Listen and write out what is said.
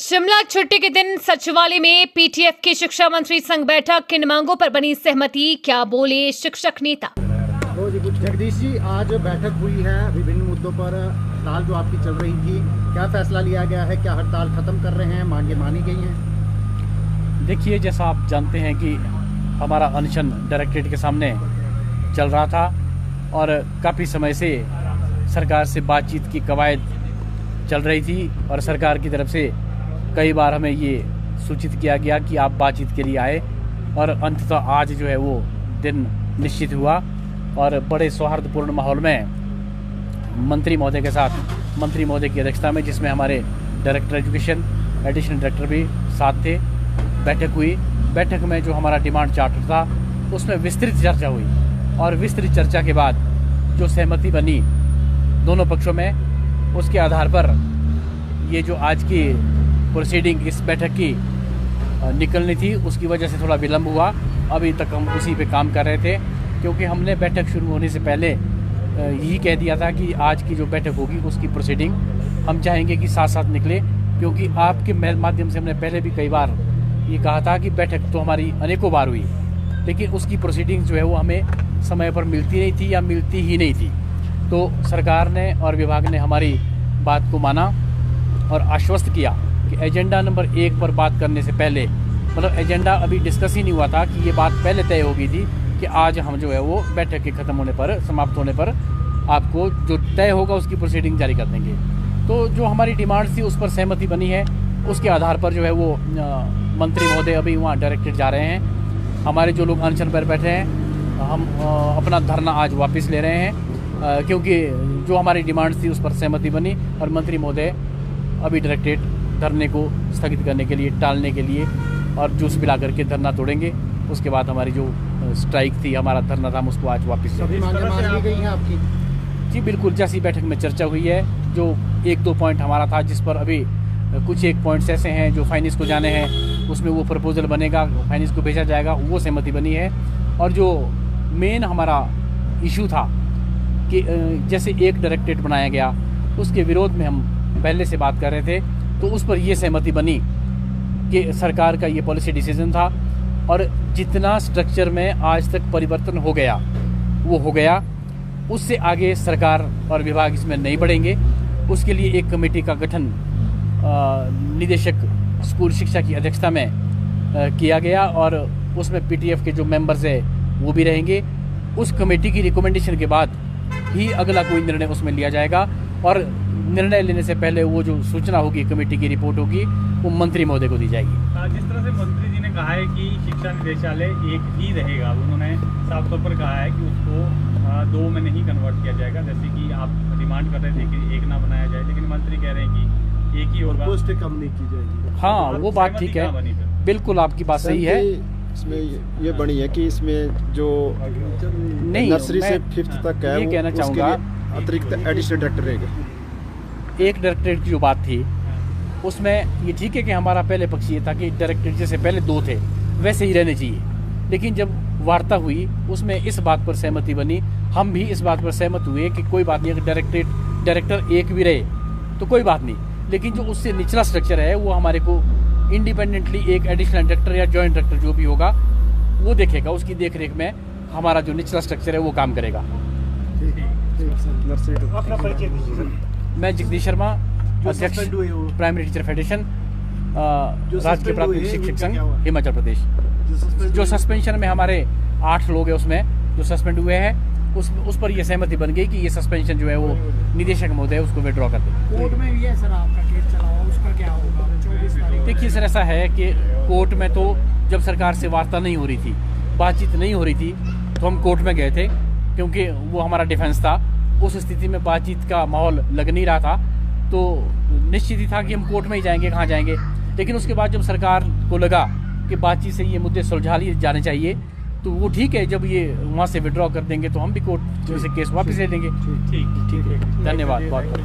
शिमला छुट्टी के दिन सचिवालय में पीटीएफ की शिक्षा मंत्री संग बैठक, किन मांगों पर बनी सहमति, क्या बोले शिक्षक नेता। जगदीश जी, आज बैठक हुई है विभिन्न मुद्दों पर। हड़ताल जो आपकी चल रही थी, क्या फैसला लिया गया है? क्या हड़ताल खत्म कर रहे हैं? मांगे मानी गई हैं? देखिए, जैसा आप जानते हैं कि हमारा अनशन डायरेक्टरेट के सामने चल रहा था और काफ़ी समय से सरकार से बातचीत की कवायद चल रही थी और सरकार की तरफ से कई बार हमें ये सूचित किया गया कि आप बातचीत के लिए आए और अंततः आज जो है वो दिन निश्चित हुआ और बड़े सौहार्दपूर्ण माहौल में मंत्री महोदय के साथ, मंत्री महोदय की अध्यक्षता में, जिसमें हमारे डायरेक्टर एजुकेशन, एडिशनल डायरेक्टर भी साथ थे, बैठक हुई। बैठक में जो हमारा डिमांड चार्टर था उसमें विस्तृत चर्चा हुई और विस्तृत चर्चा के बाद जो सहमति बनी दोनों पक्षों में, उसके आधार पर ये जो आज की प्रोसीडिंग इस बैठक की निकलनी थी, उसकी वजह से थोड़ा विलम्ब हुआ। अभी तक हम उसी पे काम कर रहे थे क्योंकि हमने बैठक शुरू होने से पहले यही कह दिया था कि आज की जो बैठक होगी उसकी प्रोसीडिंग हम चाहेंगे कि साथ साथ निकले, क्योंकि आपके माध्यम से हमने पहले भी कई बार ये कहा था कि बैठक तो हमारी अनेकों बार हुई, लेकिन उसकी प्रोसीडिंग जो है वो हमें समय पर मिलती नहीं थी या मिलती ही नहीं थी। तो सरकार ने और विभाग ने हमारी बात को माना और आश्वस्त किया कि एजेंडा नंबर 1 पर बात करने से पहले, मतलब एजेंडा अभी डिस्कस ही नहीं हुआ था कि ये बात पहले तय हो गई थी कि आज हम जो है वो बैठक के ख़त्म होने पर, समाप्त होने पर आपको जो तय होगा उसकी प्रोसीडिंग जारी कर देंगे। तो जो हमारी डिमांड थी उस पर सहमति बनी है। उसके आधार पर जो है वो मंत्री महोदय अभी वहाँ डायरेक्टरेट जा रहे हैं। हमारे जो लोग अनशन पर बैठे हैं, हम अपना धरना आज वापस ले रहे हैं क्योंकि जो हमारी डिमांड थी उस पर सहमति बनी और मंत्री महोदय अभी डायरेक्टरेट धरने को स्थगित करने के लिए, टालने के लिए और जूस पिला करके धरना तोड़ेंगे। उसके बाद हमारी जो स्ट्राइक थी, हमारा धरना था, हम उसको आज वापस सभी मांगे मान ली गई हैं आपकी? जी बिल्कुल, जैसी बैठक में चर्चा हुई है, जो 1-2 पॉइंट हमारा था जिस पर अभी कुछ एक पॉइंट्स ऐसे हैं जो फाइनेंस को जाने हैं, उसमें वो प्रपोजल बनेगा, फाइनेंस को भेजा जाएगा, वो सहमति बनी है। और जो मेन हमारा इशू था कि जैसे एक डायरेक्टरेट बनाया गया, उसके विरोध में हम पहले से बात कर रहे थे, तो उस पर ये सहमति बनी कि सरकार का ये पॉलिसी डिसीजन था और जितना स्ट्रक्चर में आज तक परिवर्तन हो गया वो हो गया, उससे आगे सरकार और विभाग इसमें नहीं बढ़ेंगे। उसके लिए एक कमेटी का गठन निदेशक स्कूल शिक्षा की अध्यक्षता में किया गया और उसमें पीटीएफ के जो मेंबर्स हैं वो भी रहेंगे। उस कमेटी की रिकमेंडेशन के बाद ही अगला कोई निर्णय उसमें लिया जाएगा और निर्णय लेने से पहले वो जो सूचना होगी, कमेटी की रिपोर्ट होगी, वो मंत्री महोदय को दी जाएगी। जिस तरह से मंत्री जी ने कहा है कि शिक्षा निदेशालय एक ही रहेगा, उन्होंने साफ तौर पर कहा है कि उसको 2 में नहीं कन्वर्ट किया जाएगा, जैसे कि आप डिमांड कर रहे थे कि एक ना बनाया जाए, लेकिन मंत्री कह रहे हैं कि एक ही होगा, पोस्ट कम नहीं की जाएगी। हाँ, वो बात ठीक है, बिल्कुल आपकी बात सही है। इसमें ये बनी है कि इसमें जो नर्सरी से 5th तक है, ये कहना चाहूँगा अतिरिक्त एडिशनल डायरेक्टर रहेगा। एक डायरेक्टरेट की जो बात थी उसमें ये ठीक है कि हमारा पहले पक्ष ये था कि डायरेक्टरेट जैसे पहले 2 थे वैसे ही रहने चाहिए, लेकिन जब वार्ता हुई उसमें इस बात पर सहमति बनी, हम भी इस बात पर सहमत हुए कि कोई बात नहीं, अगर डायरेक्टर एक भी रहे तो कोई बात नहीं, लेकिन जो उससे निचला स्ट्रक्चर है वो हमारे को इंडिपेंडेंटली एक एडिशनल डायरेक्टर या जॉइंट डायरेक्टर जो भी होगा वो देखेगा, उसकी देखरेख में हमारा जो निचला स्ट्रक्चर है वो काम करेगा। अपना परिचय दीजिए। मैं जगदीश शर्मा, अध्यक्ष प्राइमरी टीचर फेडरेशन, राज्य प्राथमिक शिक्षक संघ, हिमाचल प्रदेश। जो सस्पेंशन में हमारे 8 लोग हैं उसमें जो सस्पेंड हुए हैं, उस पर यह सहमति बन गई कि ये सस्पेंशन जो है वो निदेशक महोदय उसको विड्रॉ कर दें। कोर्ट में भी है सर आपका केस चला हुआ, उसका क्या होगा? 24 तारीख। देखिए सर, ऐसा है कि कोर्ट में तो जब सरकार से वार्ता नहीं हो रही थी, बातचीत नहीं हो रही थी, तो हम कोर्ट में गए थे क्योंकि वो हमारा डिफेंस था। उस स्थिति में बातचीत का माहौल लग नहीं रहा था, तो निश्चित ही था कि हम कोर्ट में ही जाएंगे, कहाँ जाएंगे। लेकिन उसके बाद जब सरकार को लगा कि बातचीत से ये मुद्दे सुलझा लिए जाने चाहिए, तो वो ठीक है, जब ये वहाँ से विड्रॉ कर देंगे तो हम भी कोर्ट से केस वापस ले लेंगे। ठीक है, धन्यवाद बहुत बहुत।